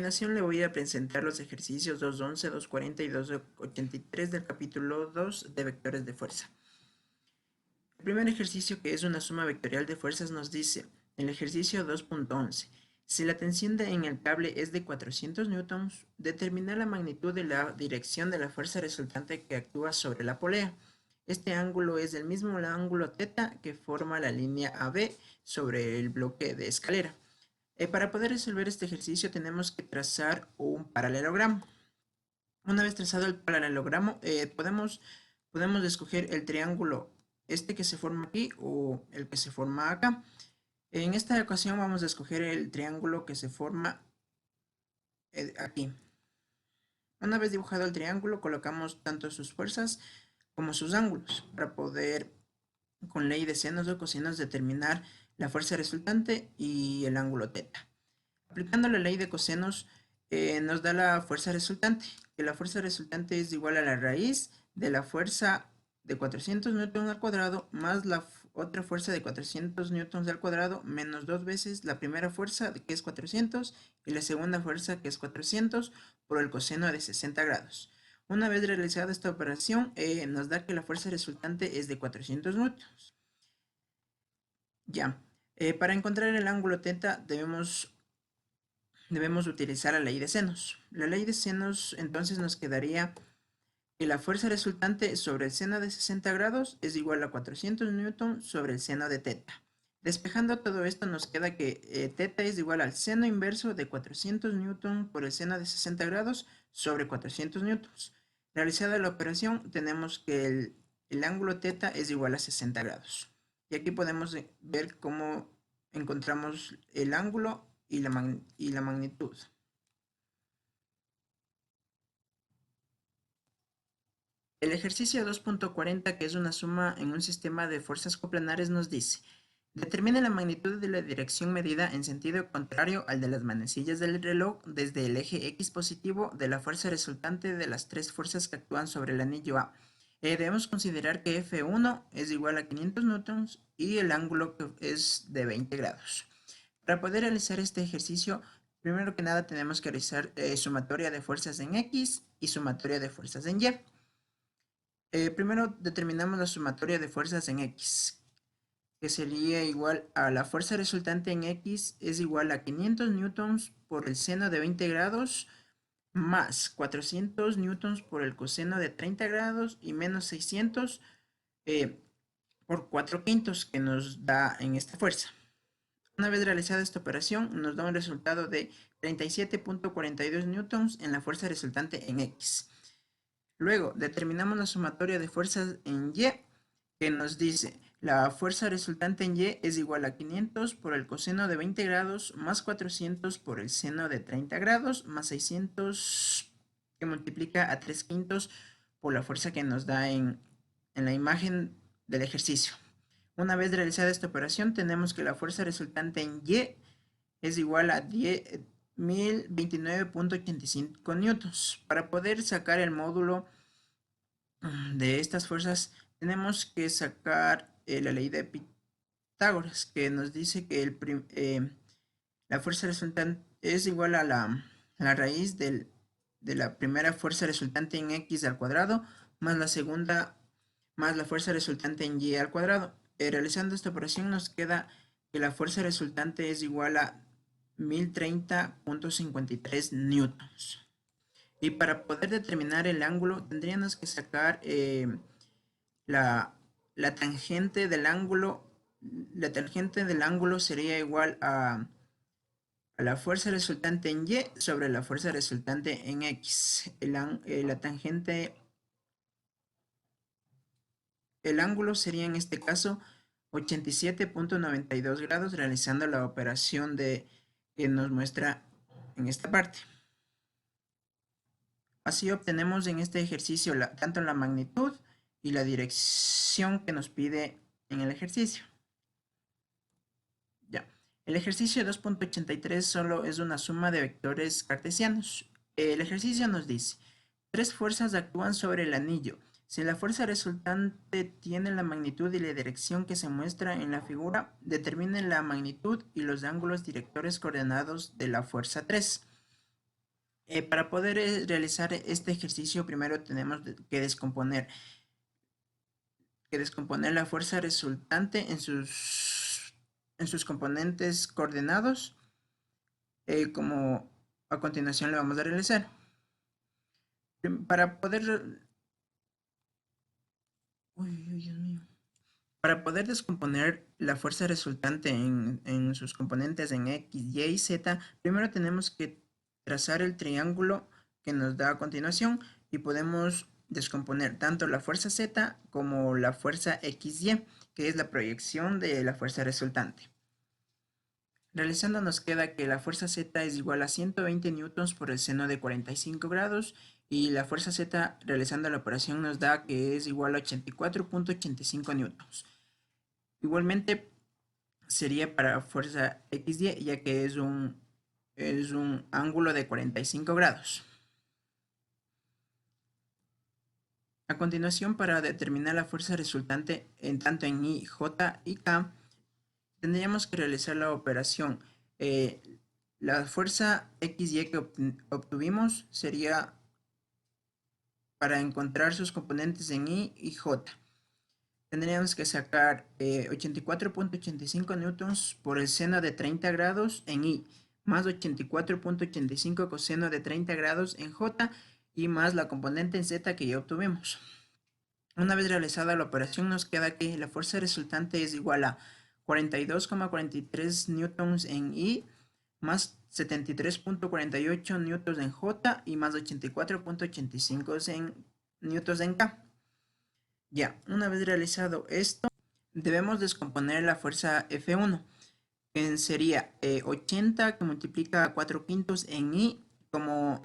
continuación le voy a presentar los ejercicios 2.11, 2.40 y 2.83 del capítulo 2 de vectores de fuerza. El primer ejercicio, que es una suma vectorial de fuerzas, nos dice, el ejercicio 2.11, si la tensión en el cable es de 400 newtons, determina la magnitud de la dirección de la fuerza resultante que actúa sobre la polea. Este ángulo es el mismo ángulo θ que forma la línea AB sobre el bloque de escalera. Para poder resolver este ejercicio tenemos que trazar un paralelogramo. Una vez trazado el paralelogramo, podemos escoger el triángulo este que se forma aquí o el que se forma acá. En esta ocasión vamos a escoger el triángulo que se forma aquí. Una vez dibujado el triángulo, colocamos tanto sus fuerzas como sus ángulos para poder, con ley de senos o cosinos, determinar la fuerza resultante y el ángulo θ. Aplicando la ley de cosenos, nos da la fuerza resultante, que la fuerza resultante es igual a la raíz de la fuerza de 400 newtons al cuadrado más la otra fuerza de 400 newtons al cuadrado menos dos veces la primera fuerza, que es 400, y la segunda fuerza, que es 400, por el coseno de 60 grados. Una vez realizada esta operación, nos da que la fuerza resultante es de 400 newtons. Ya, para encontrar el ángulo θ debemos utilizar la ley de senos. La ley de senos entonces nos quedaría que la fuerza resultante sobre el seno de 60 grados es igual a 400 newton sobre el seno de θ. Despejando todo esto nos queda que θ es igual al seno inverso de 400 newton por el seno de 60 grados sobre 400 newtons. Realizada la operación tenemos que el ángulo θ es igual a 60 grados. Y aquí podemos ver cómo encontramos el ángulo y la magnitud. El ejercicio 2.40, que es una suma en un sistema de fuerzas coplanares, nos dice, determina la magnitud de la dirección medida en sentido contrario al de las manecillas del reloj desde el eje X positivo de la fuerza resultante de las tres fuerzas que actúan sobre el anillo A. Debemos considerar que F1 es igual a 500 newtons y el ángulo es de 20 grados. Para poder realizar este ejercicio, primero que nada tenemos que realizar sumatoria de fuerzas en X y sumatoria de fuerzas en Y. Primero determinamos la sumatoria de fuerzas en X, que sería igual a la fuerza resultante en X es igual a 500 newtons por el seno de 20 grados más 400 newtons por el coseno de 30 grados y menos 600 por 4 quintos, que nos da en esta fuerza. Una vez realizada esta operación, nos da un resultado de 37.42 newtons en la fuerza resultante en X. Luego, determinamos la sumatoria de fuerzas en Y, que nos dice, la fuerza resultante en Y es igual a 500 por el coseno de 20 grados más 400 por el seno de 30 grados más 600 que multiplica a 3 quintos por la fuerza que nos da en la imagen del ejercicio. Una vez realizada esta operación, tenemos que la fuerza resultante en Y es igual a 1029.85 newtons. Para poder sacar el módulo de estas fuerzas, tenemos que sacar la ley de Pitágoras, que nos dice que la fuerza resultante es igual a la raíz de la primera fuerza resultante en X al cuadrado más la segunda más la fuerza resultante en Y al cuadrado. Realizando esta operación nos queda que la fuerza resultante es igual a 1030.53 newtons. Y para poder determinar el ángulo tendríamos que sacar la tangente del ángulo. La tangente del ángulo sería igual a la fuerza resultante en Y sobre la fuerza resultante en X. La tangente, el ángulo sería en este caso 87.92 grados, realizando la operación que nos muestra en esta parte. Así obtenemos en este ejercicio tanto la magnitud y la dirección que nos pide en el ejercicio. Ya. El ejercicio 2.83 solo es una suma de vectores cartesianos. El ejercicio nos dice, tres fuerzas actúan sobre el anillo. Si la fuerza resultante tiene la magnitud y la dirección que se muestra en la figura, determinen la magnitud y los ángulos directores coordenados de la fuerza 3. Para poder realizar este ejercicio, primero tenemos que descomponer la fuerza resultante en sus componentes coordenados, como a continuación le vamos a realizar. Para poder, Dios mío. Para poder descomponer la fuerza resultante en sus componentes en X, Y y Z, primero tenemos que trazar el triángulo que nos da a continuación y podemos descomponer tanto la fuerza Z como la fuerza XY, que es la proyección de la fuerza resultante. Realizando nos queda que la fuerza Z es igual a 120 newtons por el seno de 45 grados y la fuerza Z realizando la operación nos da que es igual a 84.85 newtons. Igualmente sería para fuerza XY ya que es un ángulo de 45 grados. A continuación, para determinar la fuerza resultante tanto en I, J y K, tendríamos que realizar la operación. La fuerza XY que obtuvimos sería para encontrar sus componentes en I y J. Tendríamos que sacar 84.85 newtons por el seno de 30 grados en I, más 84.85 coseno de 30 grados en J y más la componente en Z que ya obtuvimos. Una vez realizada la operación nos queda que la fuerza resultante es igual a 42,43 newtons en I, más 73.48 newtons en J y más 84.85 newtons en K. Ya, una vez realizado esto, debemos descomponer la fuerza F1, que sería 80 que multiplica 4 quintos en I, como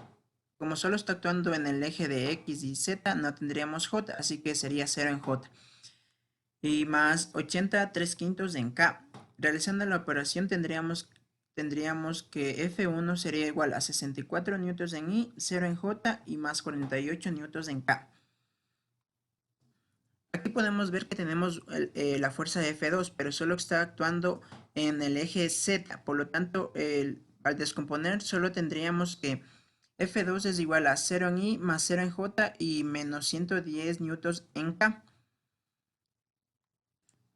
solo está actuando en el eje de X y Z, no tendríamos J, así que sería 0 en J. Y más 80 3 quintos en K. Realizando la operación tendríamos que F1 sería igual a 64 newtons en I, 0 en J y más 48 newtons en K. Aquí podemos ver que tenemos la fuerza de F2, pero solo está actuando en el eje Z. Por lo tanto, al descomponer solo tendríamos que F2 es igual a 0 en I más 0 en J y menos 110 newtons en K.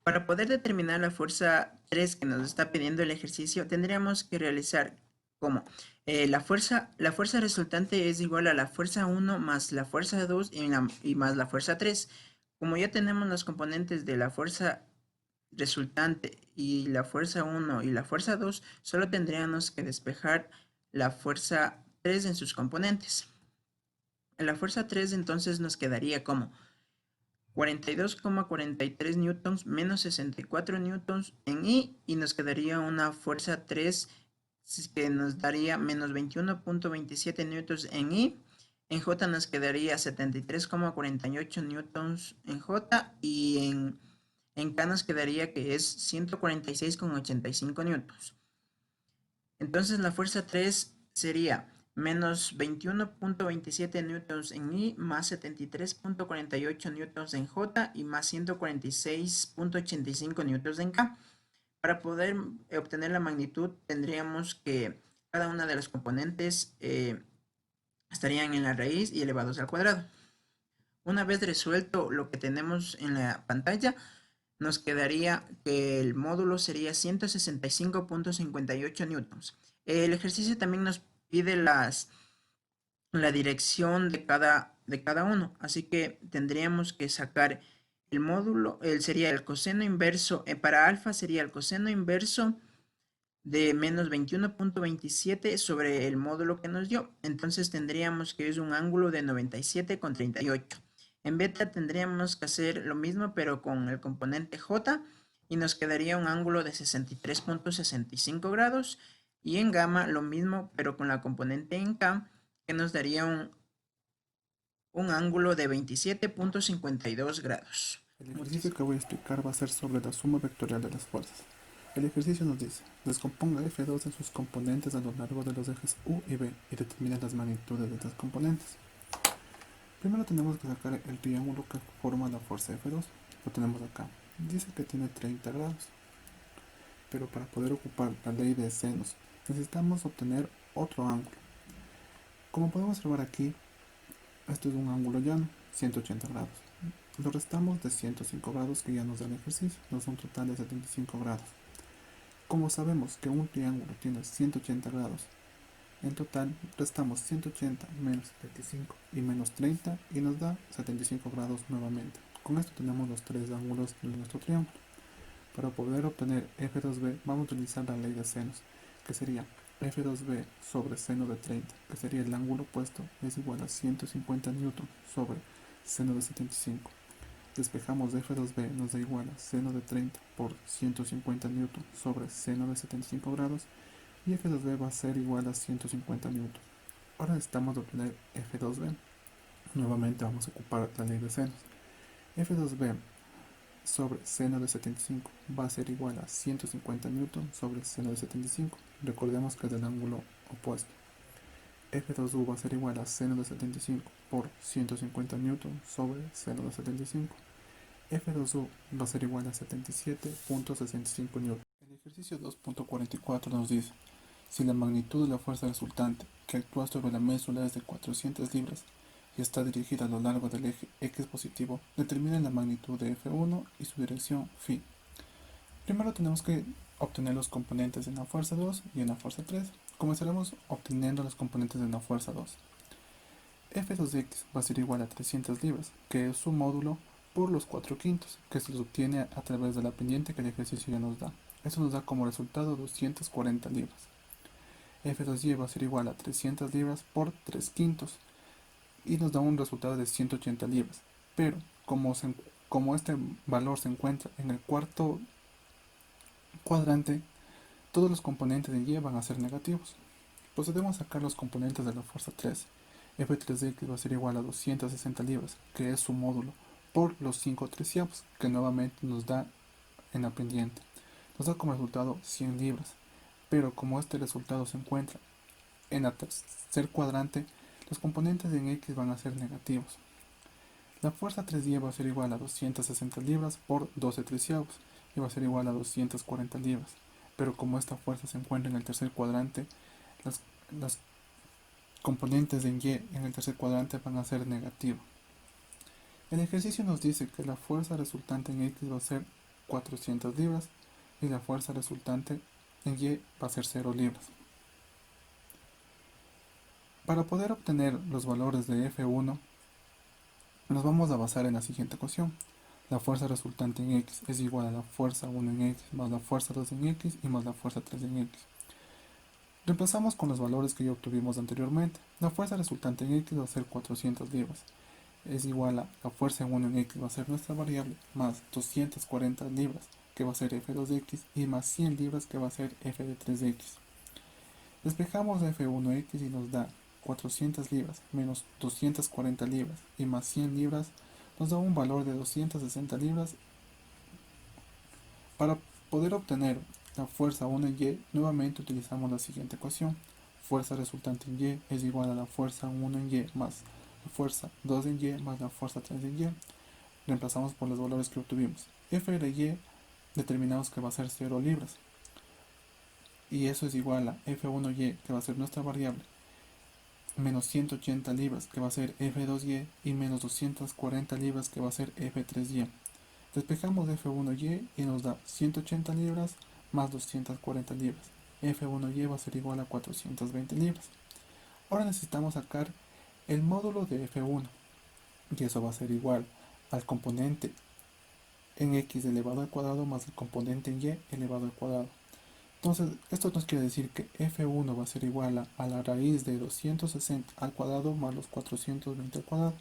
Para poder determinar la fuerza 3 que nos está pidiendo el ejercicio, tendríamos que realizar como la fuerza resultante es igual a la fuerza 1 más la fuerza 2 y más la fuerza 3. Como ya tenemos los componentes de la fuerza resultante y la fuerza 1 y la fuerza 2, solo tendríamos que despejar la fuerza 3 en sus componentes. En la fuerza 3 entonces nos quedaría como 42,43 newtons menos 64 newtons en I y nos quedaría una fuerza 3 que nos daría menos 21.27 newtons en I. En J nos quedaría 73,48 newtons en J y en K nos quedaría que es 146,85 newtons. Entonces la fuerza 3 sería menos 21.27 newtons en I más 73.48 newtons en J y más 146.85 newtons en K. Para poder obtener la magnitud tendríamos que cada una de las componentes estarían en la raíz y elevados al cuadrado. Una vez resuelto lo que tenemos en la pantalla, nos quedaría que el módulo sería 165.58 newtons. El ejercicio también nos pide la dirección de cada uno, así que tendríamos que sacar el módulo, sería el coseno inverso, para alfa sería el coseno inverso de menos 21.27 sobre el módulo que nos dio. Entonces tendríamos que es un ángulo de 97,38. En beta tendríamos que hacer lo mismo pero con el componente J y nos quedaría un ángulo de 63.65 grados. Y en gamma lo mismo pero con la componente en K que nos daría un ángulo de 27.52 grados. El ejercicio que voy a explicar va a ser sobre la suma vectorial de las fuerzas. El ejercicio nos dice, descomponga F2 en sus componentes a lo largo de los ejes U y B y determine las magnitudes de estas componentes. Primero tenemos que sacar el triángulo que forma la fuerza F2. Lo tenemos acá. Dice que tiene 30 grados. Pero para poder ocupar la ley de senos, necesitamos obtener otro ángulo. Como podemos observar aquí, esto es un ángulo llano, 180 grados. Lo restamos de 105 grados que ya nos da el ejercicio, nos da un total de 75 grados. Como sabemos que un triángulo tiene 180 grados, en total restamos 180 menos 75 y menos 30 y nos da 75 grados nuevamente. Con esto tenemos los tres ángulos de nuestro triángulo. Para poder obtener f2b vamos a utilizar la ley de senos, que sería f2b sobre seno de 30, que sería el ángulo opuesto, es igual a 150 newton sobre seno de 75. Despejamos de f2b nos da igual a seno de 30 por 150 newton sobre seno de 75 grados y f2b va a ser igual a 150 newton. Ahora necesitamos obtener f2b. Nuevamente vamos a ocupar la ley de senos. f2b sobre seno de 75 va a ser igual a 150 newton sobre seno de 75. Recordemos que es del ángulo opuesto. f2u va a ser igual a seno de 75 por 150 newton sobre seno de 75. f2u va a ser igual a 77.65 newton. El ejercicio 2.44 nos dice: si la magnitud de la fuerza resultante que actúa sobre la médula es de 400 libras y está dirigida a lo largo del eje X positivo, determina la magnitud de F1 y su dirección phi. Primero tenemos que obtener los componentes en la fuerza 2 y en la fuerza 3. Comenzaremos obteniendo los componentes en la fuerza 2. F2x va a ser igual a 300 libras, que es su módulo, por los 4 quintos, que se los obtiene a través de la pendiente que el ejercicio ya nos da. Eso nos da como resultado 240 libras. F2y va a ser igual a 300 libras por 3 quintos y nos da un resultado de 180 libras. Pero como este valor se encuentra en el cuarto cuadrante, todos los componentes de y van a ser negativos. Procedemos a sacar los componentes de la fuerza 3. F3x va a ser igual a 260 libras, que es su módulo, por los 5 treceavos, que nuevamente nos da en la pendiente. Nos da como resultado 100 libras. Pero como este resultado se encuentra en el tercer cuadrante, los componentes en X van a ser negativos. La fuerza 3Y va a ser igual a 260 libras por 12 treceavos y va a ser igual a 240 libras. Pero como esta fuerza se encuentra en el tercer cuadrante, las componentes en Y en el tercer cuadrante van a ser negativos. El ejercicio nos dice que la fuerza resultante en X va a ser 400 libras y la fuerza resultante en Y va a ser 0 libras. Para poder obtener los valores de F1, nos vamos a basar en la siguiente ecuación. La fuerza resultante en X es igual a la fuerza 1 en X más la fuerza 2 en X y más la fuerza 3 en X. Reemplazamos con los valores que ya obtuvimos anteriormente. La fuerza resultante en X va a ser 400 libras. Es igual a la fuerza 1 en X va a ser nuestra variable, más 240 libras, que va a ser F2x, y más 100 libras, que va a ser F de 3x. Despejamos F1x y nos da 400 libras menos 240 libras y más 100 libras nos da un valor de 260 libras. Para poder obtener la fuerza 1 en Y, nuevamente utilizamos la siguiente ecuación. Fuerza resultante en Y es igual a la fuerza 1 en Y más la fuerza 2 en Y más la fuerza 3 en Y. Reemplazamos por los valores que obtuvimos. F de Y determinamos que va a ser 0 libras. Y eso es igual a F1Y, que va a ser nuestra variable, menos 180 libras, que va a ser F2Y, y menos 240 libras, que va a ser F3Y. Despejamos F1Y y nos da 180 libras más 240 libras. F1Y va a ser igual a 420 libras. Ahora necesitamos sacar el módulo de F1, y eso va a ser igual al componente en X elevado al cuadrado más el componente en Y elevado al cuadrado. Entonces, esto nos quiere decir que F1 va a ser igual a la raíz de 260 al cuadrado más los 420 al cuadrado.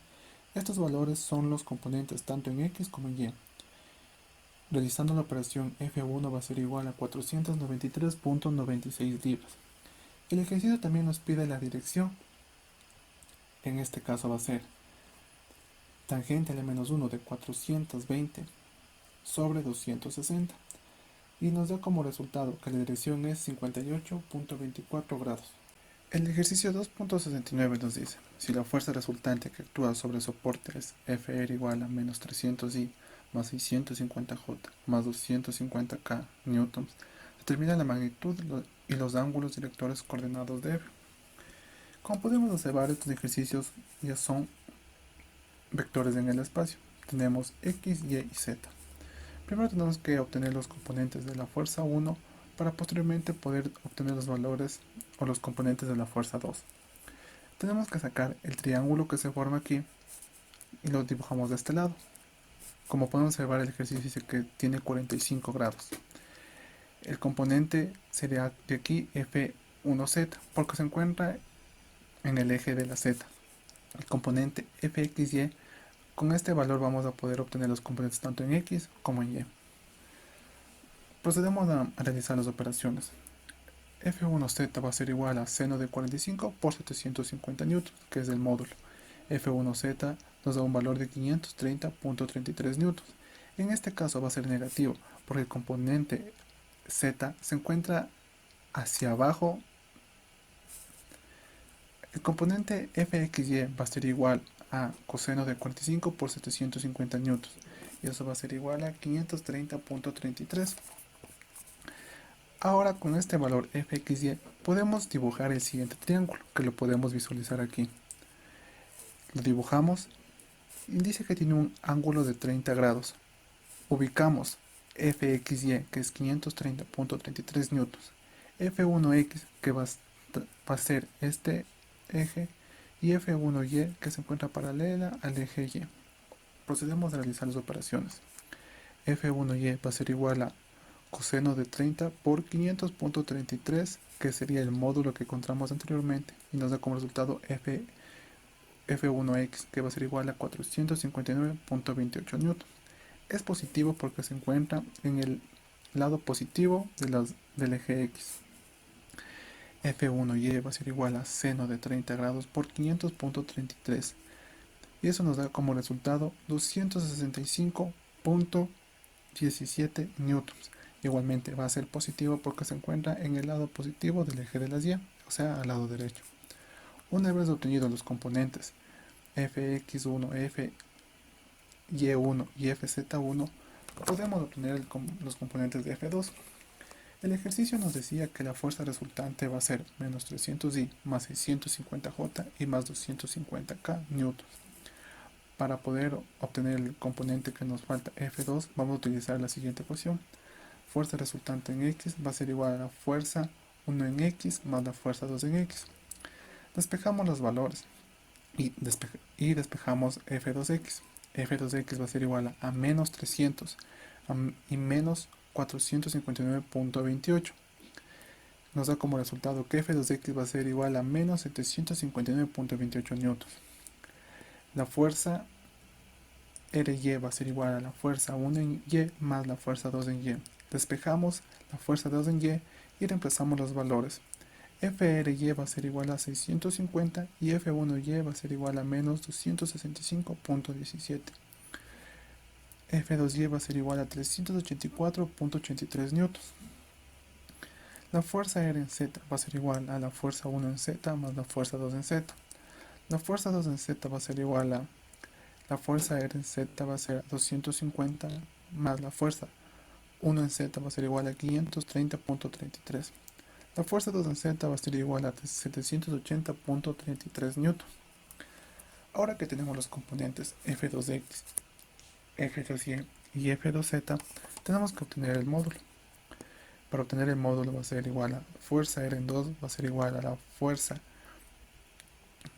Estos valores son los componentes tanto en X como en Y. Realizando la operación, F1 va a ser igual a 493.96 libras. El ejercicio también nos pide la dirección. En este caso va a ser tangente a la menos 1 de 420 sobre 260. Y nos da como resultado que la dirección es 58.24 grados. El ejercicio 2.69 nos dice: si la fuerza resultante que actúa sobre el soporte es Fr igual a menos 300I más 650J más 250K newtons, determina la magnitud y los ángulos directores coordenados de F. Como podemos observar, estos ejercicios ya son vectores en el espacio. Tenemos x, y y z. Primero tenemos que obtener los componentes de la fuerza 1 para posteriormente poder obtener los valores o los componentes de la fuerza 2. Tenemos que sacar el triángulo que se forma aquí y lo dibujamos de este lado. Como podemos observar, el ejercicio dice que tiene 45 grados. El componente sería de aquí F1Z porque se encuentra en el eje de la Z. El componente Fxy, con este valor vamos a poder obtener los componentes tanto en X como en Y. Procedemos a realizar las operaciones. F1Z va a ser igual a seno de 45 por 750 newtons, que es el módulo. F1Z nos da un valor de 530.33 newtons. En este caso va a ser negativo, porque el componente Z se encuentra hacia abajo. El componente Fxy va a ser igual a coseno de 45 por 750 newtons. Y eso va a ser igual a 530.33. Ahora con este valor Fxy podemos dibujar el siguiente triángulo, que lo podemos visualizar aquí. Lo dibujamos y dice que tiene un ángulo de 30 grados. Ubicamos Fxy, que es 530.33 newtons, F1x, que va a ser este eje, y F1y, que se encuentra paralela al eje Y. Procedemos a realizar las operaciones. F1y va a ser igual a coseno de 30 por 500.33, que sería el módulo que encontramos anteriormente, y nos da como resultado F1x, que va a ser igual a 459.28 newtons. Es positivo porque se encuentra en el lado positivo del eje X. F1y va a ser igual a seno de 30 grados por 500.33, y eso nos da como resultado 265.17 newtons. Igualmente va a ser positivo porque se encuentra en el lado positivo del eje de las Y, o sea, al lado derecho. Una vez obtenidos los componentes Fx1, Fy1 y Fz1, podemos obtener los componentes de F2. El ejercicio nos decía que la fuerza resultante va a ser menos 300i más 650j y más 250k newtons. Para poder obtener el componente que nos falta, F2, vamos a utilizar la siguiente ecuación. Fuerza resultante en X va a ser igual a la fuerza 1 en X más la fuerza 2 en X. Despejamos los valores y despejamos F2X. F2X va a ser igual a menos 300 y menos 459.28. Nos da como resultado que F2X va a ser igual a menos 759.28 newtons. La fuerza RY va a ser igual a la fuerza 1 en Y más la fuerza 2 en Y. Despejamos la fuerza 2 en Y y reemplazamos los valores. FRY va a ser igual a 650 y F1Y va a ser igual a menos 265.17. F2Y va a ser igual a 384.83 newtons. La fuerza R en Z va a ser igual a la fuerza 1 en Z más la fuerza 2 en Z. La fuerza 2 en Z va a ser igual a la fuerza R en Z va a ser 250 más la fuerza 1 en Z va a ser igual a 530.33. La fuerza 2 en Z va a ser igual a 780.33 newtons. Ahora que tenemos los componentes F2X, F2Y y F2Z, tenemos que obtener el módulo. Para obtener el módulo va a ser igual a fuerza R en 2 va a ser igual a la fuerza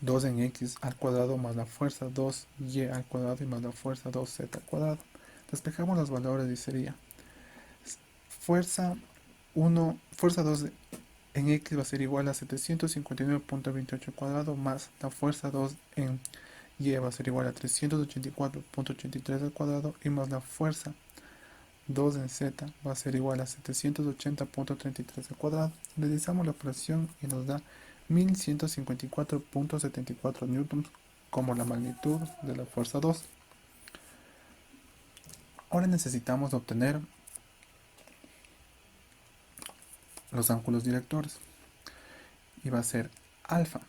2 en X al cuadrado más la fuerza 2Y al cuadrado y más la fuerza 2Z al cuadrado. Despejamos los valores y sería fuerza 2 en X va a ser igual a 759.28 al cuadrado más la fuerza 2 en Y va a ser igual a 384.83 al cuadrado y más la fuerza 2 en Z va a ser igual a 780.33 al cuadrado. Realizamos la operación y nos da 1154.74 newtons como la magnitud de la fuerza 2. Ahora necesitamos obtener los ángulos directores y va a ser alfa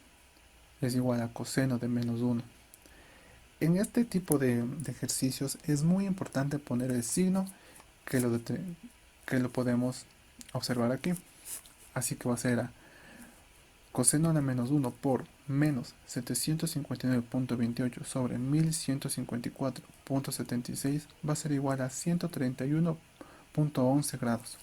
es igual a coseno de menos 1. En este tipo de ejercicios es muy importante poner el signo que lo podemos observar aquí. Así que va a ser a coseno de menos 1 por menos 759.28 sobre 1154.76 va a ser igual a 131.11 grados.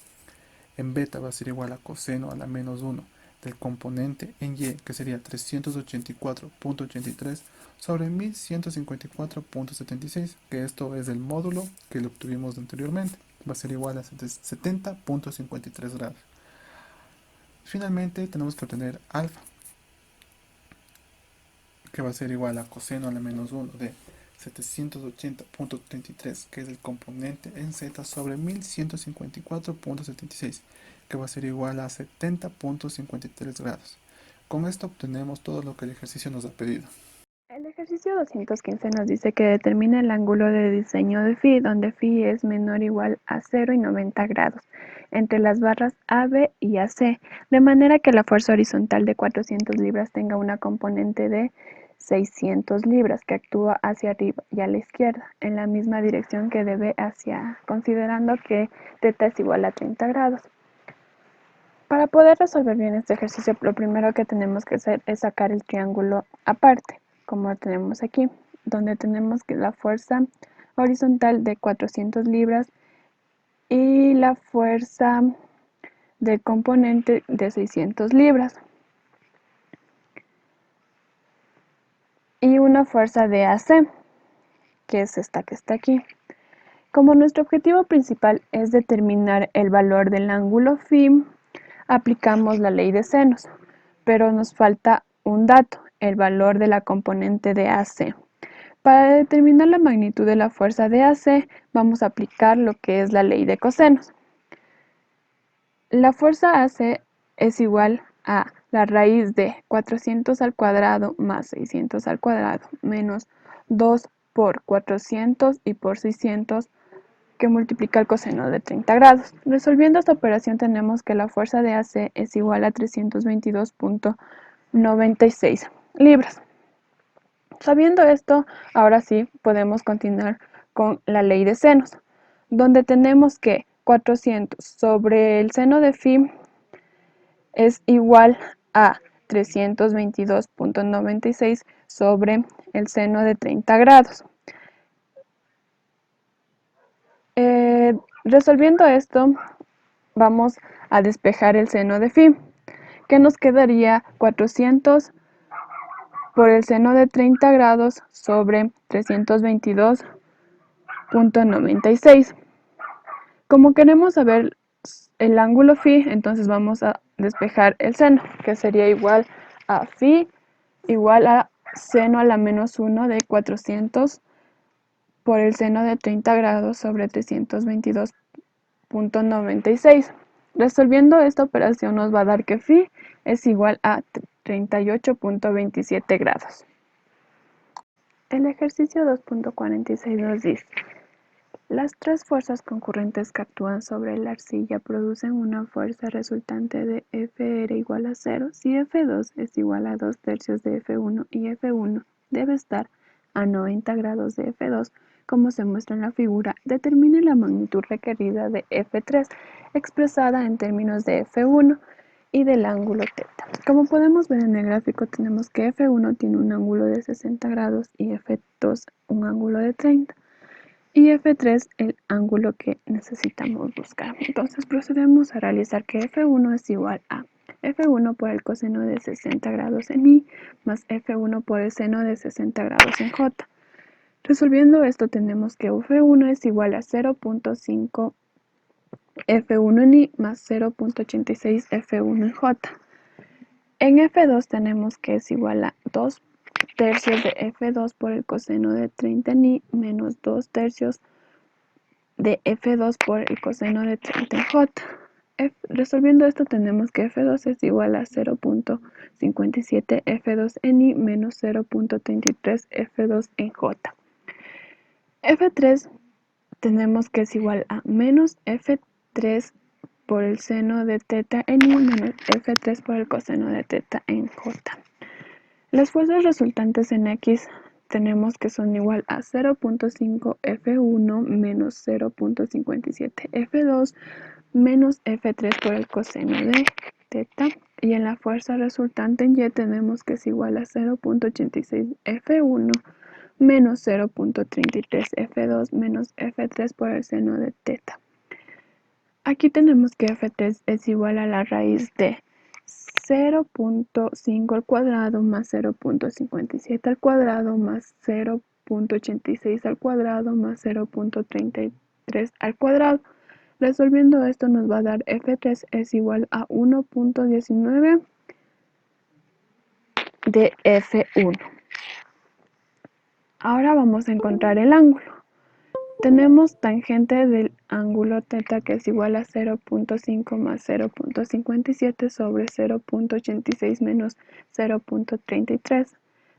En beta va a ser igual a coseno a la menos 1 del componente en y, que sería 384.83 sobre 1154.76, que esto es el módulo que lo obtuvimos anteriormente. Va a ser igual a 70.53 grados. Finalmente tenemos que obtener alfa, que va a ser igual a coseno a la menos 1 de 780.33, que es el componente en z sobre 1154.76, que va a ser igual a 70.53 grados. Con esto obtenemos todo lo que el ejercicio nos ha pedido. El ejercicio 215 nos dice que determina el ángulo de diseño de phi, donde phi es menor o igual a 0 y 90 grados, entre las barras AB y AC, de manera que la fuerza horizontal de 400 libras tenga una componente de 600 libras que actúa hacia arriba y a la izquierda, en la misma dirección que debe hacia, considerando que θ es igual a 30 grados. Para poder resolver bien este ejercicio, lo primero que tenemos que hacer es sacar el triángulo aparte, como lo tenemos aquí, donde tenemos que la fuerza horizontal de 400 libras y la fuerza del componente de 600 libras. Y una fuerza de AC, que es esta que está aquí. Como nuestro objetivo principal es determinar el valor del ángulo phi, aplicamos la ley de senos, pero nos falta un dato, el valor de la componente de AC. Para determinar la magnitud de la fuerza de AC, vamos a aplicar lo que es la ley de cosenos. La fuerza AC es igual a la raíz de 400 al cuadrado más 600 al cuadrado menos 2 por 400 y por 600 que multiplica el coseno de 30 grados. Resolviendo esta operación tenemos que la fuerza de AC es igual a 322.96 libras. Sabiendo esto, ahora sí podemos continuar con la ley de senos, donde tenemos que 400 sobre el seno de phi es igual a 322.96 sobre el seno de 30 grados. Resolviendo esto, vamos a despejar el seno de phi, que nos quedaría 400 por el seno de 30 grados sobre 322.96. Como queremos saber el ángulo phi, entonces vamos a despejar el seno, que sería igual a phi igual a seno a la menos 1 de 400 por el seno de 30 grados sobre 322.96. Resolviendo esta operación nos va a dar que phi es igual a 38.27 grados. El ejercicio 2.46 nos dice: las tres fuerzas concurrentes que actúan sobre la arcilla producen una fuerza resultante de Fr igual a 0 si F2 es igual a 2 tercios de F1 y F1 debe estar a 90 grados de F2, como se muestra en la figura. Determine la magnitud requerida de F3 expresada en términos de F1 y del ángulo θ. Como podemos ver en el gráfico, tenemos que F1 tiene un ángulo de 60 grados y F2 un ángulo de 30. Y F3 el ángulo que necesitamos buscar. Entonces procedemos a realizar que F1 es igual a F1 por el coseno de 60 grados en I más F1 por el seno de 60 grados en J. Resolviendo esto tenemos que F1 es igual a 0.5 F1 en I más 0.86 F1 en J. En F2 tenemos que es igual a 2 tercios de F2 por el coseno de 30 en I menos 2 tercios de F2 por el coseno de 30 en J. Resolviendo esto tenemos que F2 es igual a 0.57 F2 en I menos 0.33 F2 en J. F3 tenemos que es igual a menos F3 por el seno de θ en I menos F3 por el coseno de θ en J. Las fuerzas resultantes en X tenemos que son igual a 0.5 F1 menos 0.57 F2 menos F3 por el coseno de θ y en la fuerza resultante en Y tenemos que es igual a 0.86 F1 menos 0.33 F2 menos F3 por el seno de teta. Aquí tenemos que F3 es igual a la raíz de 0.5 al cuadrado más 0.57 al cuadrado más 0.86 al cuadrado más 0.33 al cuadrado. Resolviendo esto nos va a dar F3 es igual a 1.19 de F1. Ahora vamos a encontrar el ángulo. Tenemos tangente del ángulo teta que es igual a 0.5 más 0.57 sobre 0.86 menos 0.33.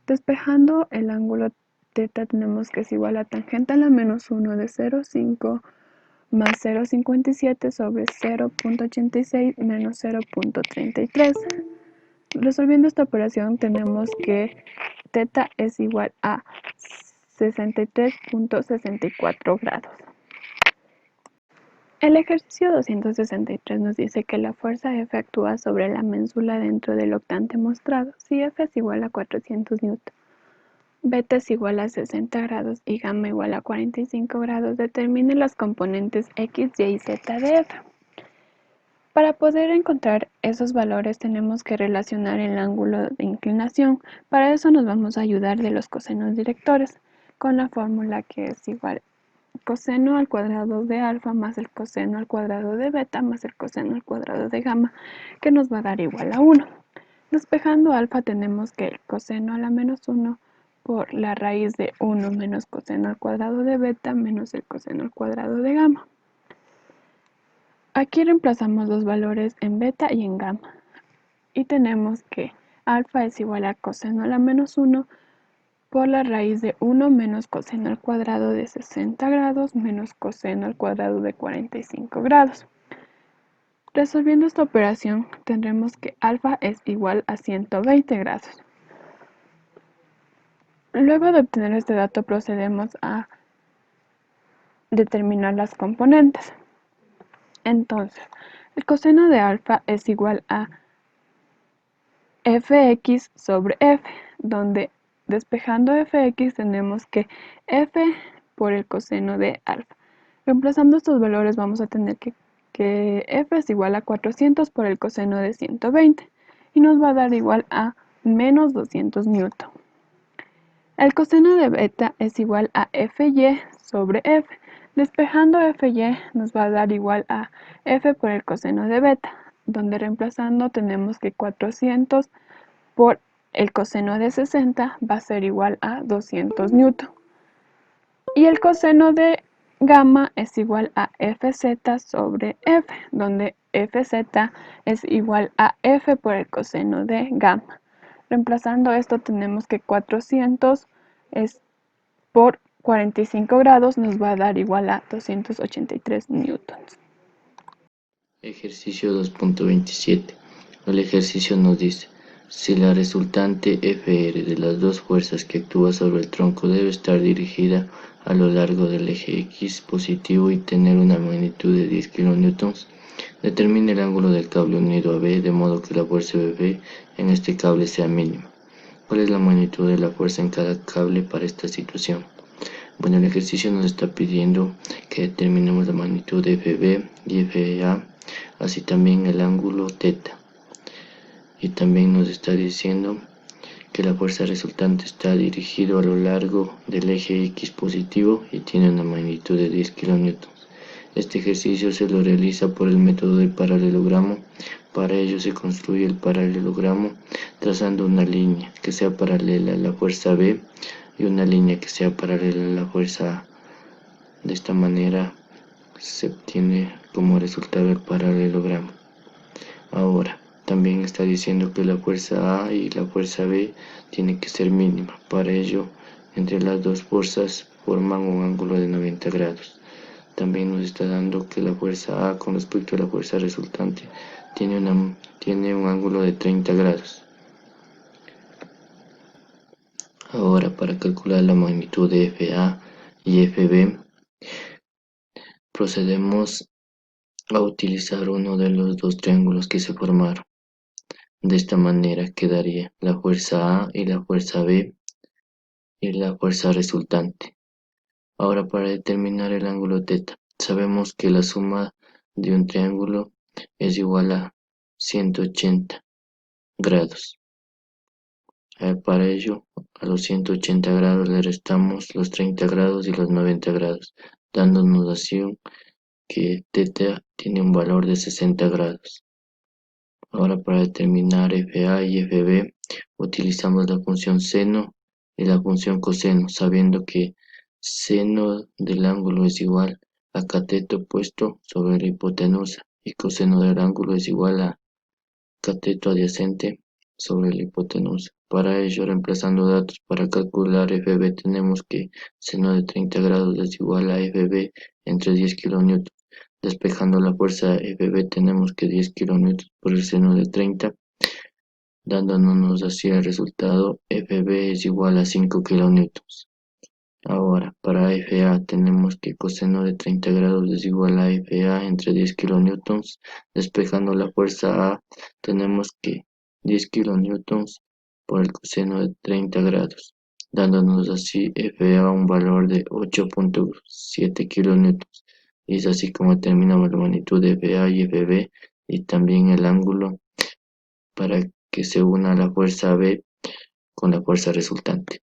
Despejando el ángulo teta tenemos que es igual a tangente a la menos 1 de 0.5 más 0.57 sobre 0.86 menos 0.33. Resolviendo esta operación tenemos que teta es igual a 63.64 grados. El ejercicio 263 nos dice que la fuerza F actúa sobre la ménsula dentro del octante mostrado. Si F es igual a 400 N, beta es igual a 60 grados y gamma igual a 45 grados, determine las componentes X, Y y Z de F. Para poder encontrar esos valores tenemos que relacionar el ángulo de inclinación. Para eso nos vamos a ayudar de los cosenos directores con la fórmula que es igual coseno al cuadrado de alfa más el coseno al cuadrado de beta más el coseno al cuadrado de gamma, que nos va a dar igual a 1. Despejando alfa tenemos que el coseno a la menos 1 por la raíz de 1 menos coseno al cuadrado de beta menos el coseno al cuadrado de gamma. Aquí reemplazamos los valores en beta y en gamma. Y tenemos que alfa es igual a coseno a la menos 1 por la raíz de 1 menos coseno al cuadrado de 60 grados menos coseno al cuadrado de 45 grados. Resolviendo esta operación tendremos que alfa es igual a 120 grados. Luego de obtener este dato procedemos a determinar las componentes. Entonces, el coseno de alfa es igual a fx sobre f, donde despejando fx tenemos que f por el coseno de alfa. Reemplazando estos valores vamos a tener que f es igual a 400 por el coseno de 120 y nos va a dar igual a menos 200 newton. El coseno de beta es igual a fy sobre f. Despejando fy nos va a dar igual a f por el coseno de beta, donde reemplazando tenemos que 400 por el coseno de 60 va a ser igual a 200 newton. Y el coseno de gamma es igual a fz sobre f, donde fz es igual a f por el coseno de gamma. Reemplazando esto tenemos que 400 es por 45 grados nos va a dar igual a 283 newtons. Ejercicio 2.27. El ejercicio nos dice, si la resultante Fr de las dos fuerzas que actúa sobre el tronco debe estar dirigida a lo largo del eje X positivo y tener una magnitud de 10 kN, determine el ángulo del cable unido a B de modo que la fuerza BB en este cable sea mínima. ¿Cuál es la magnitud de la fuerza en cada cable para esta situación? Bueno, el ejercicio nos está pidiendo que determinemos la magnitud de FB y FA, así también el ángulo θ. Y también nos está diciendo que la fuerza resultante está dirigida a lo largo del eje X positivo y tiene una magnitud de 10 kN. Este ejercicio se lo realiza por el método del paralelogramo. Para ello se construye el paralelogramo trazando una línea que sea paralela a la fuerza B y una línea que sea paralela a la fuerza A. De esta manera se obtiene como resultado el paralelogramo. Ahora, también está diciendo que la fuerza A y la fuerza B tiene que ser mínima. Para ello, entre las dos fuerzas forman un ángulo de 90 grados. También nos está dando que la fuerza A con respecto a la fuerza resultante tiene un ángulo de 30 grados. Ahora, para calcular la magnitud de FA y FB, procedemos a utilizar uno de los dos triángulos que se formaron. De esta manera quedaría la fuerza A y la fuerza B y la fuerza resultante. Ahora, para determinar el ángulo θ, sabemos que la suma de un triángulo es igual a 180 grados. Para ello, a los 180 grados le restamos los 30 grados y los 90 grados, dándonos así que θ tiene un valor de 60 grados. Ahora, para determinar FA y FB, utilizamos la función seno y la función coseno, sabiendo que seno del ángulo es igual a cateto puesto sobre la hipotenusa y coseno del ángulo es igual a cateto adyacente sobre la hipotenusa. Para ello, reemplazando datos para calcular FB, tenemos que seno de 30 grados es igual a FB entre 10 kN. Despejando la fuerza FB, tenemos que 10 kN por el seno de 30, dándonos así el resultado FB es igual a 5 kN. Ahora, para FA tenemos que coseno de 30 grados es igual a FA entre 10 kN. Despejando la fuerza A, tenemos que 10 kN por el coseno de 30 grados, dándonos así FA un valor de 8.7 kN. Y es así como determinamos la magnitud de FA y FB y también el ángulo para que se una la fuerza B con la fuerza resultante.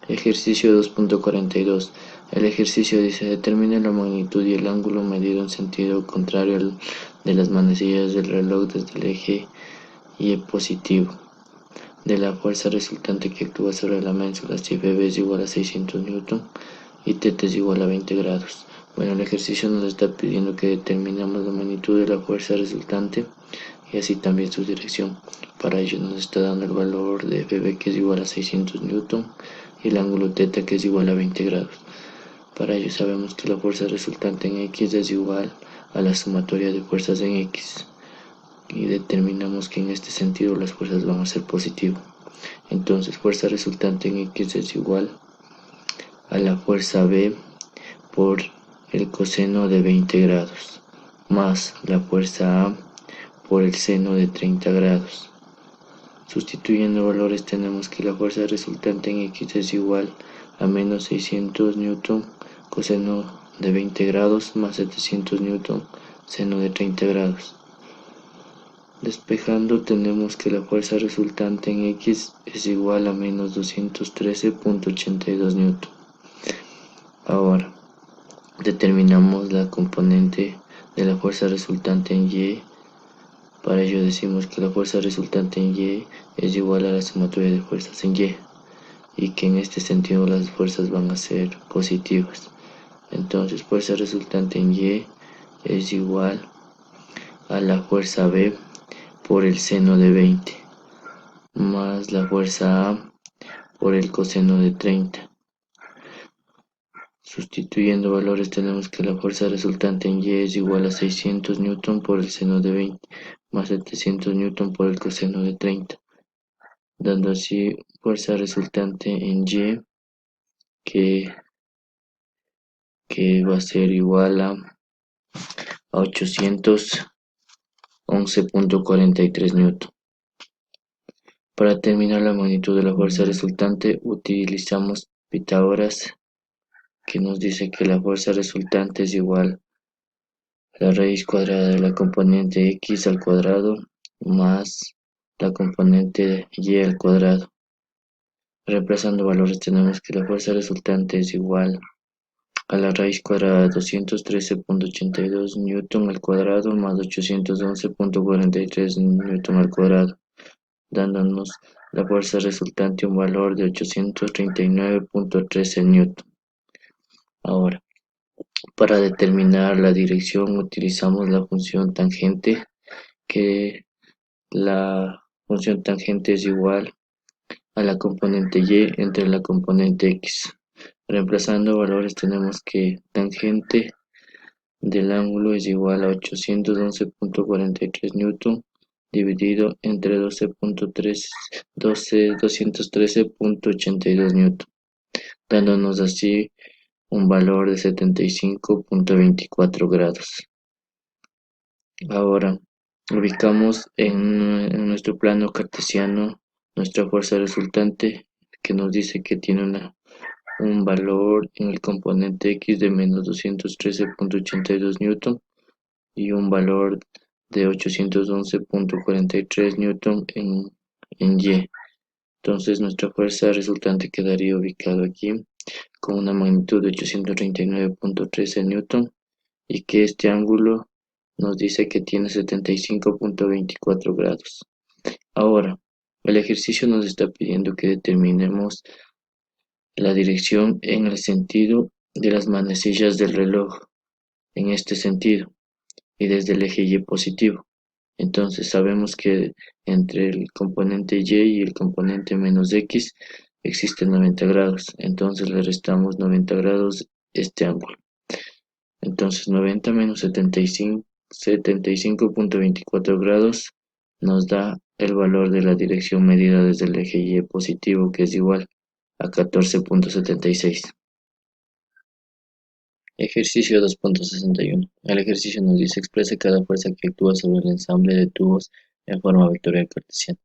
Ejercicio 2.42. El ejercicio dice: determine la magnitud y el ángulo medido en sentido contrario al de las manecillas del reloj desde el eje Y positivo de la fuerza resultante que actúa sobre la ménsula si Fb es igual a 600 N y θ es igual a 20 grados. Bueno, el ejercicio nos está pidiendo que determinemos la magnitud de la fuerza resultante y así también su dirección. Para ello nos está dando el valor de Fb, que es igual a 600 N, y el ángulo θ, que es igual a 20 grados. Para ello sabemos que la fuerza resultante en X es igual a la sumatoria de fuerzas en X, y determinamos que en este sentido las fuerzas van a ser positivas. Entonces, fuerza resultante en X es igual a la fuerza B por el coseno de 20 grados más la fuerza A por el seno de 30 grados. Sustituyendo valores, tenemos que la fuerza resultante en X es igual a menos 600 N coseno de 20 grados más 700 N seno de 30 grados. Despejando, tenemos que la fuerza resultante en X es igual a menos 213.82 N. Ahora, determinamos la componente de la fuerza resultante en Y. Para ello decimos que la fuerza resultante en Y es igual a la sumatoria de fuerzas en y que en este sentido las fuerzas van a ser positivas. Entonces, fuerza resultante en Y es igual a la fuerza B por el seno de 20 más la fuerza A por el coseno de 30. Sustituyendo valores, tenemos que la fuerza resultante en Y es igual a 600 N por el seno de 20 más 700 N por el coseno de 30, dando así fuerza resultante en Y que va a ser igual a 811.43 N. Para determinar la magnitud de la fuerza resultante, utilizamos Pitágoras, que nos dice que la fuerza resultante es igual a la raíz cuadrada de la componente x al cuadrado más la componente y al cuadrado. Reemplazando valores, tenemos que la fuerza resultante es igual a la raíz cuadrada de 213.82 N al cuadrado más 811.43 N al cuadrado, dándonos la fuerza resultante un valor de 839.13 N. Ahora, para determinar la dirección utilizamos la función tangente, que la función tangente es igual a la componente y entre la componente x. Reemplazando valores, tenemos que tangente del ángulo es igual a 811.43 N dividido entre 213.82 N, dándonos así un valor de 75.24 grados. Ahora, ubicamos en nuestro plano cartesiano nuestra fuerza resultante que nos dice que tiene un valor en el componente X de menos 213,82 newton y un valor de 811,43 newton en Y. Entonces nuestra fuerza resultante quedaría ubicado aquí con una magnitud de 839,13 newton y que este ángulo nos dice que tiene 75,24 grados. Ahora, el ejercicio nos está pidiendo que determinemos la dirección en el sentido de las manecillas del reloj, en este sentido, y desde el eje Y positivo. Entonces sabemos que entre el componente Y y el componente menos X existen 90 grados. Entonces le restamos 90 grados este ángulo. Entonces 90 menos 75,24 grados nos da el valor de la dirección medida desde el eje Y positivo, que es igual a 14,76. Ejercicio 2.61. El ejercicio nos dice exprese cada fuerza que actúa sobre el ensamble de tubos en forma vectorial cartesiana.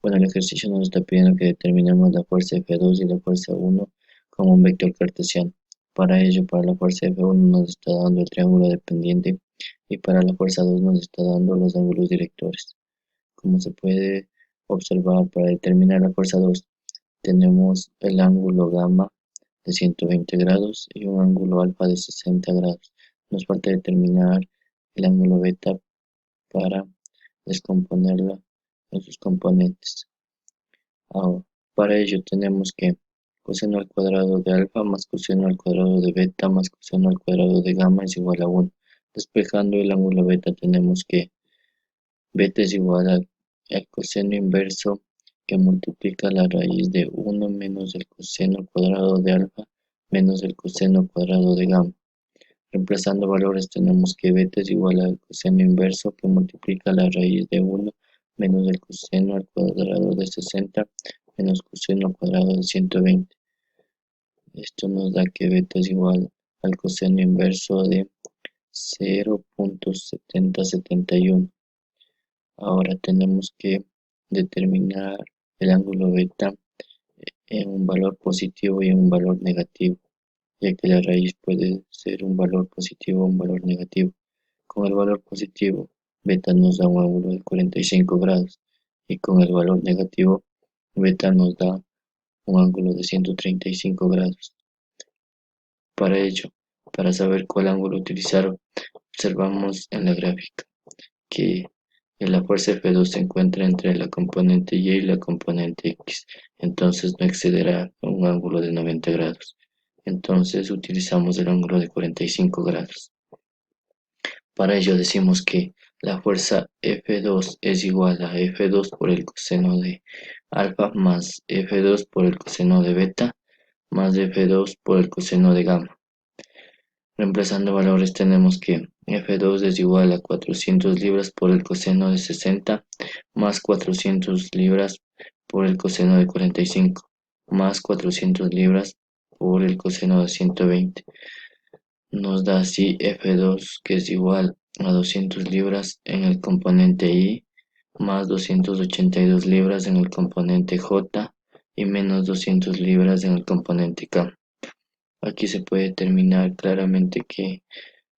Bueno, el ejercicio nos está pidiendo que determinemos la fuerza F2 y la fuerza 1 como un vector cartesiano. Para ello, para la fuerza F1 nos está dando el triángulo dependiente y para la fuerza 2 nos está dando los ángulos directores. Como se puede observar, para determinar la fuerza 2 tenemos el ángulo gamma de 120 grados y un ángulo alfa de 60 grados. Nos falta determinar el ángulo beta para descomponerla en sus componentes. Ahora, para ello tenemos que coseno al cuadrado de alfa más coseno al cuadrado de beta más coseno al cuadrado de gamma es igual a 1. Despejando el ángulo beta tenemos que beta es igual al coseno inverso que multiplica la raíz de 1 menos el coseno al cuadrado de alfa menos el coseno al cuadrado de gamma. Reemplazando valores tenemos que beta es igual al coseno inverso que multiplica la raíz de 1 menos el coseno al cuadrado de 60 menos coseno al cuadrado de 120. Esto nos da que beta es igual al coseno inverso de 0,7071. Ahora tenemos que determinar el ángulo beta en un valor positivo y en un valor negativo, ya que la raíz puede ser un valor positivo o un valor negativo. Con el valor positivo, beta nos da un ángulo de 45 grados y con el valor negativo, beta nos da un ángulo de 135 grados. Para ello, para saber cuál ángulo utilizar, observamos en la gráfica que la fuerza F2 se encuentra entre la componente Y y la componente X, entonces no excederá un ángulo de 90 grados. Entonces utilizamos el ángulo de 45 grados. Para ello decimos que la fuerza F2 es igual a F2 por el coseno de alfa más F2 por el coseno de beta más F2 por el coseno de gamma. Reemplazando valores tenemos que F2 es igual a 400 libras por el coseno de 60 más 400 libras por el coseno de 45 más 400 libras por el coseno de 120. Nos da así F2 que es igual a 200 libras en el componente Y más 282 libras en el componente J y menos 200 libras en el componente K. Aquí se puede determinar claramente que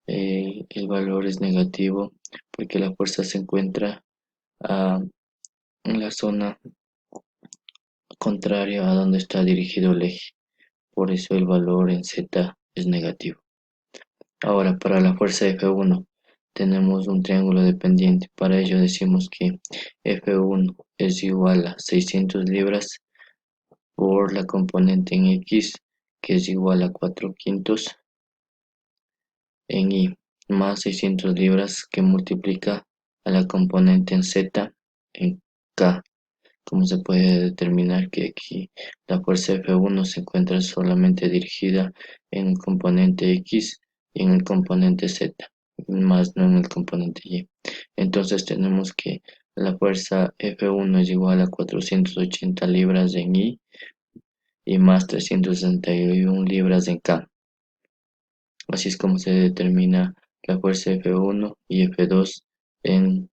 el valor es negativo porque la fuerza se encuentra en la zona contraria a donde está dirigido el eje. Por eso el valor en Z es negativo. Ahora, para la fuerza F1 tenemos un triángulo dependiente. Para ello decimos que F1 es igual a 600 libras por la componente en X, que es igual a 4 quintos en Y, más 600 libras que multiplica a la componente en Z en K. Como se puede determinar que aquí la fuerza F1 se encuentra solamente dirigida en el componente X y en el componente Z, más no en el componente Y. Entonces tenemos que la fuerza F1 es igual a 480 libras en Y y más 361 libras en K. Así es como se determina la fuerza F1 y F2 en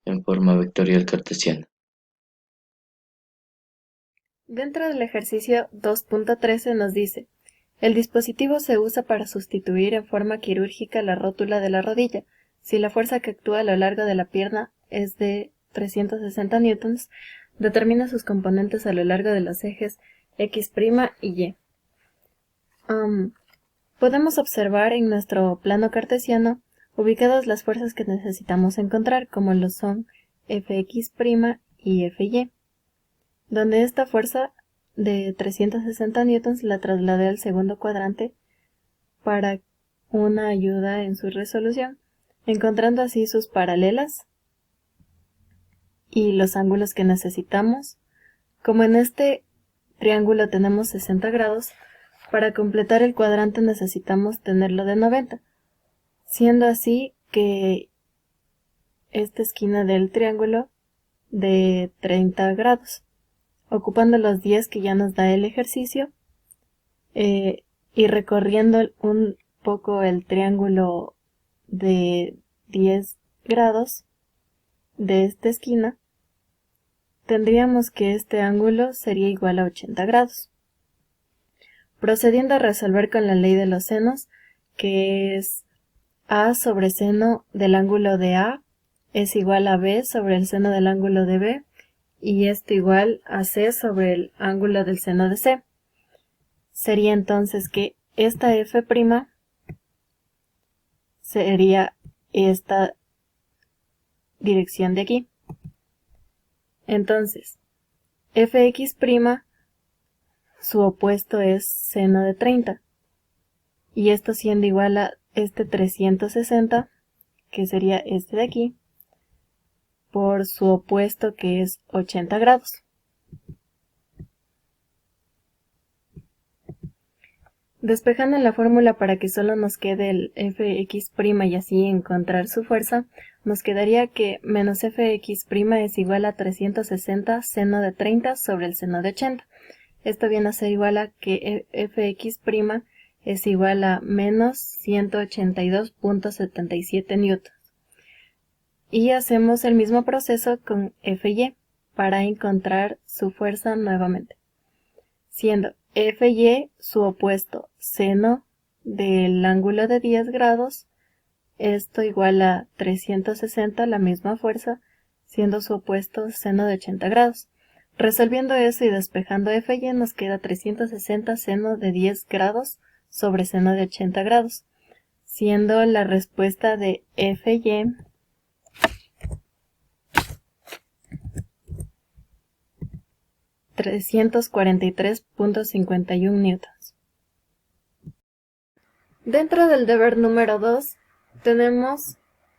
en forma vectorial cartesiana. Dentro del ejercicio 2.13 nos dice, el dispositivo se usa para sustituir en forma quirúrgica la rótula de la rodilla. Si la fuerza que actúa a lo largo de la pierna es de 360 newtons, determina sus componentes a lo largo de los ejes X' y Y. Podemos observar en nuestro plano cartesiano ubicadas las fuerzas que necesitamos encontrar, como lo son Fx' y Fy, donde esta fuerza de 360 newtons la trasladé al segundo cuadrante para una ayuda en su resolución, encontrando así sus paralelas y los ángulos que necesitamos. Como en este triángulo tenemos 60 grados, para completar el cuadrante necesitamos tenerlo de 90, siendo así que esta esquina del triángulo de 30 grados, ocupando los 10 que ya nos da el ejercicio, y recorriendo un poco el triángulo de 10 grados de esta esquina, tendríamos que este ángulo sería igual a 80 grados. Procediendo a resolver con la ley de los senos, que es A sobre seno del ángulo de A es igual a B sobre el seno del ángulo de B, y esto igual a C sobre el ángulo del seno de C. Sería entonces que esta F' sería esta dirección de aquí. Entonces, Fx', su opuesto es seno de 30, y esto siendo igual a este 360, que sería este de aquí, por su opuesto que es 80 grados. Despejando la fórmula para que solo nos quede el Fx' y así encontrar su fuerza, nos quedaría que menos Fx' es igual a 360 seno de 30 sobre el seno de 80. Esto viene a ser igual a que Fx' es igual a menos 182.77 newtons. Y hacemos el mismo proceso con Fy para encontrar su fuerza nuevamente, siendo Fy su opuesto seno del ángulo de 10 grados, esto igual a 360, la misma fuerza, siendo su opuesto seno de 80 grados. Resolviendo eso y despejando Fy nos queda 360 seno de 10 grados sobre seno de 80 grados, siendo la respuesta de Fy 343.51 newtons. Dentro del deber número 2 tenemos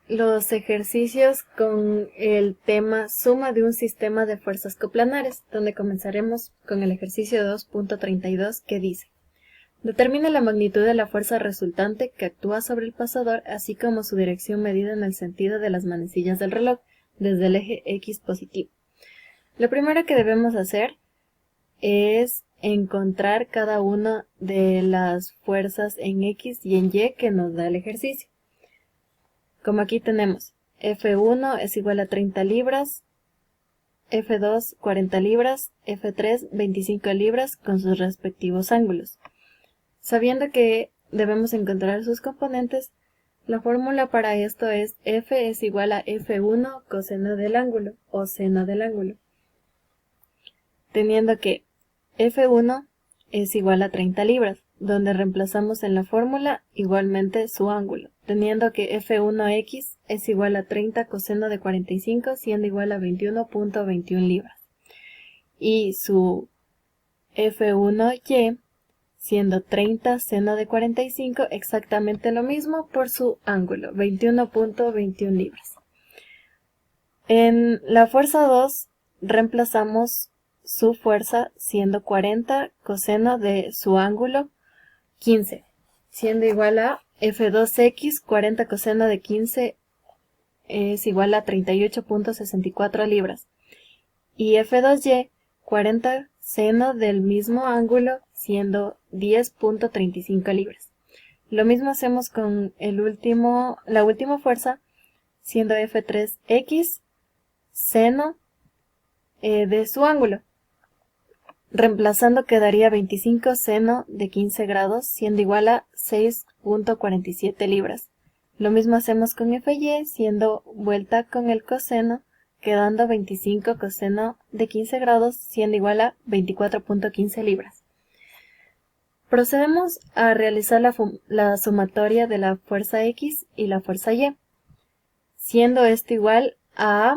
los ejercicios con el tema suma de un sistema de fuerzas coplanares, donde comenzaremos con el ejercicio 2.32 que dice: determina la magnitud de la fuerza resultante que actúa sobre el pasador, así como su dirección medida en el sentido de las manecillas del reloj, desde el eje X positivo. Lo primero que debemos hacer es encontrar cada una de las fuerzas en X y en Y que nos da el ejercicio. Como aquí tenemos, F1 es igual a 30 libras, F2 40 libras, F3 25 libras con sus respectivos ángulos. Sabiendo que debemos encontrar sus componentes, la fórmula para esto es F es igual a F1 coseno del ángulo o seno del ángulo, teniendo que F1 es igual a 30 libras, donde reemplazamos en la fórmula igualmente su ángulo, teniendo que F1x es igual a 30 coseno de 45, siendo igual a 21.21 libras. Y su F1y siendo 30 seno de 45, exactamente lo mismo por su ángulo, 21.21 libras. En la fuerza 2 reemplazamos su fuerza siendo 40 coseno de su ángulo 15, siendo igual a F2x, 40 coseno de 15 es igual a 38.64 libras. Y F2y, 40 seno del mismo ángulo, siendo 10.35 libras. Lo mismo hacemos con la última fuerza, siendo F3x, seno de su ángulo. Reemplazando quedaría 25 seno de 15 grados, siendo igual a 6.47 libras. Lo mismo hacemos con FY, siendo vuelta con el coseno, quedando 25 coseno de 15 grados, siendo igual a 24.15 libras. Procedemos a realizar la sumatoria de la fuerza X y la fuerza Y, siendo esto igual a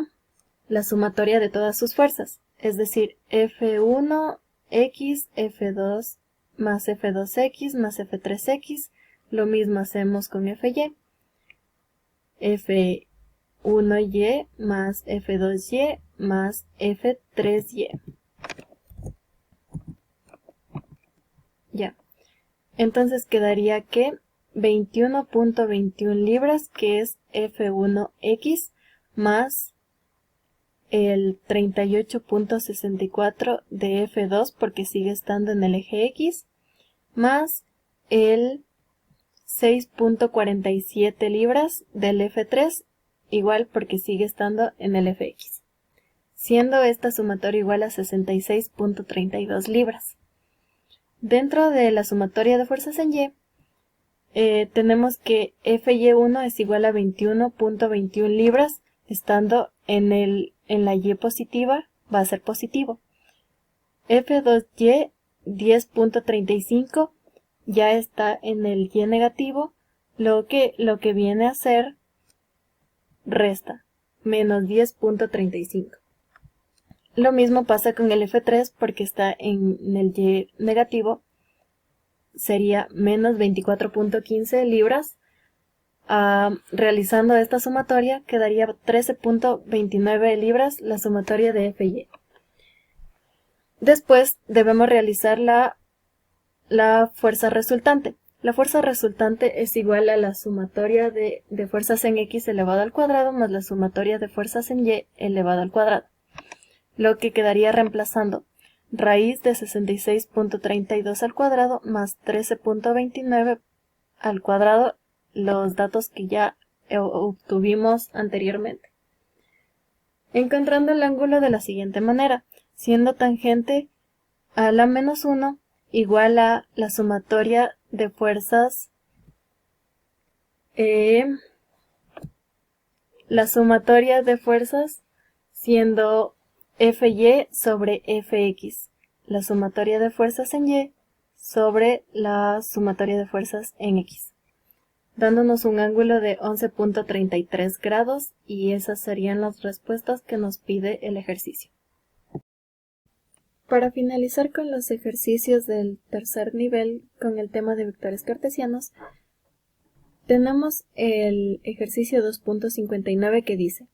la sumatoria de todas sus fuerzas, es decir, F1, X, F2 más F2X más F3X, lo mismo hacemos con FY, F1Y más F2Y más F3Y. Ya, entonces quedaría que 21.21 libras, que es F1X, más el 38.64 de F2 porque sigue estando en el eje X, más el 6.47 libras del F3, igual porque sigue estando en el eje X, siendo esta sumatoria igual a 66.32 libras. Dentro de la sumatoria de fuerzas en Y, tenemos que FY1 es igual a 21.21 libras, estando en la Y positiva, va a ser positivo. F2Y 10.35 ya está en el Y negativo, lo que viene a ser resta, menos 10.35. Lo mismo pasa con el F3 porque está en el Y negativo, sería menos 24.15 libras. Realizando esta sumatoria quedaría 13.29 libras la sumatoria de FY. Después debemos realizar la fuerza resultante. La fuerza resultante es igual a la sumatoria de fuerzas en X elevado al cuadrado más la sumatoria de fuerzas en Y elevado al cuadrado. Lo que quedaría reemplazando raíz de 66.32 al cuadrado más 13.29 al cuadrado, los datos que ya obtuvimos anteriormente. Encontrando el ángulo de la siguiente manera, siendo tangente a la menos 1 igual a la sumatoria de fuerzas siendo Fy sobre Fx, la sumatoria de fuerzas en Y sobre la sumatoria de fuerzas en X, dándonos un ángulo de 11.33 grados, y esas serían las respuestas que nos pide el ejercicio. Para finalizar con los ejercicios del tercer nivel con el tema de vectores cartesianos, tenemos el ejercicio 2.59 que dice: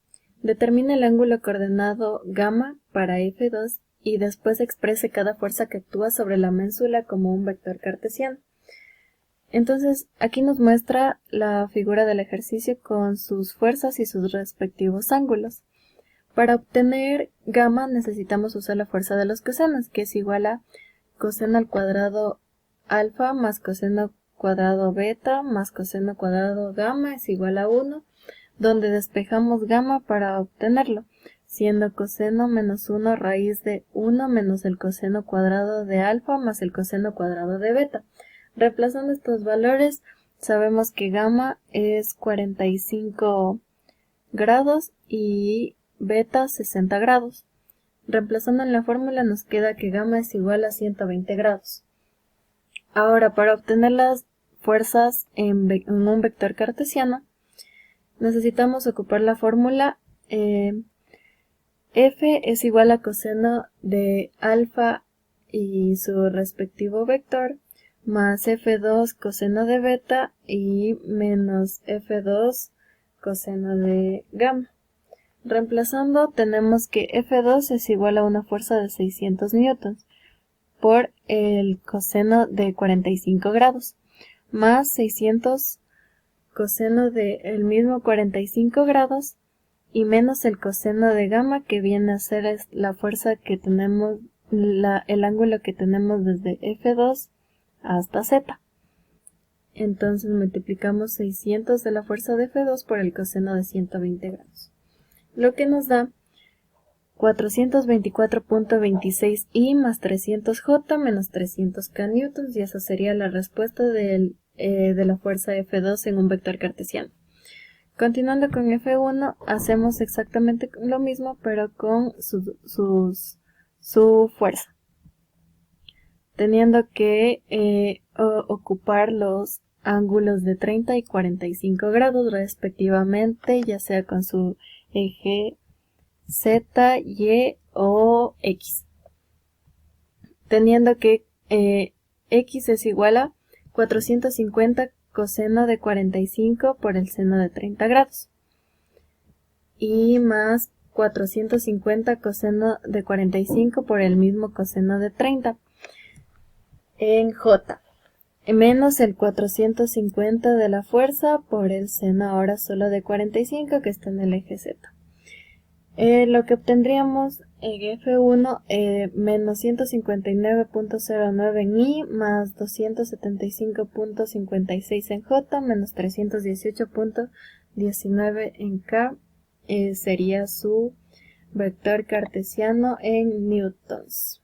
determina el ángulo coordenado gamma para F2 y después exprese cada fuerza que actúa sobre la ménsula como un vector cartesiano. Entonces, aquí nos muestra la figura del ejercicio con sus fuerzas y sus respectivos ángulos. Para obtener gamma necesitamos usar la fuerza de los cosenos, que es igual a coseno al cuadrado alfa más coseno cuadrado beta más coseno cuadrado gamma es igual a 1, donde despejamos gamma para obtenerlo, siendo coseno menos 1 raíz de 1 menos el coseno cuadrado de alfa más el coseno cuadrado de beta. Reemplazando estos valores, sabemos que gamma es 45 grados y beta 60 grados. Reemplazando en la fórmula nos queda que gamma es igual a 120 grados. Ahora, para obtener las fuerzas en un vector cartesiano, necesitamos ocupar la fórmula F es igual a coseno de alfa y su respectivo vector, más F2 coseno de beta y menos F2 coseno de gamma. Reemplazando, tenemos que F2 es igual a una fuerza de 600 newtons por el coseno de 45 grados, más 600 coseno del mismo 45 grados y menos el coseno de gamma, que viene a ser la fuerza que tenemos, el ángulo que tenemos desde F2 hasta Z. Entonces multiplicamos 600 de la fuerza de F2 por el coseno de 120 grados. Lo que nos da 424.26 I más 300 J menos 300 K newtons, y esa sería la respuesta de la fuerza F2 en un vector cartesiano. Continuando con F1, hacemos exactamente lo mismo, pero con su fuerza, teniendo que ocupar los ángulos de 30 y 45 grados respectivamente, ya sea con su eje Z, Y o X, teniendo que X es igual a 450 coseno de 45 por el seno de 30 grados y más 450 coseno de 45 por el mismo coseno de 30 en J, menos el 450 de la fuerza por el seno ahora solo de 45 que está en el eje Z. Lo que obtendríamos en F1, menos 159.09 en I, más 275.56 en J, menos 318.19 en K, sería su vector cartesiano en newtons.